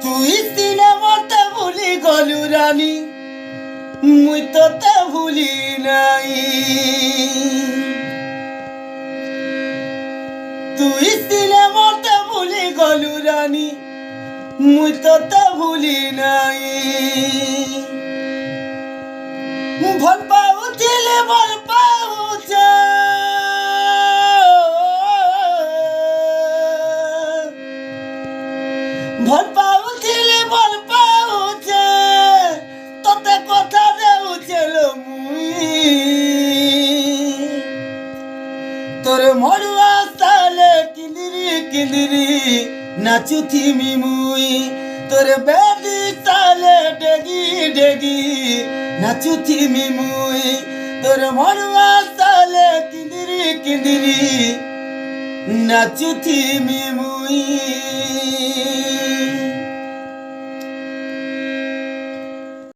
তুই সিনেমাতে ভুলি গলু রানী, মুই তোতে ভুলি নাই। তুই সিনেমাতে ভুলি গলু রানী, মুই তোতে ভুলি নাই। ভাল পাউছিলে ভাল পাউছে, ভাল পাউছিলে ভাল পাউছে, তোতে কথা দেউছিল মুই। তোর মরুয়া সালে কিন্দিরি কিন্দিরি নাচুথিমি মুই। তোর বেদি সালে ডেগি ডেগি নাচুথিমি মুই। তোর মরুয়া সালে কিন্দিরি কিন্দিরি নাচুথিমি মুই।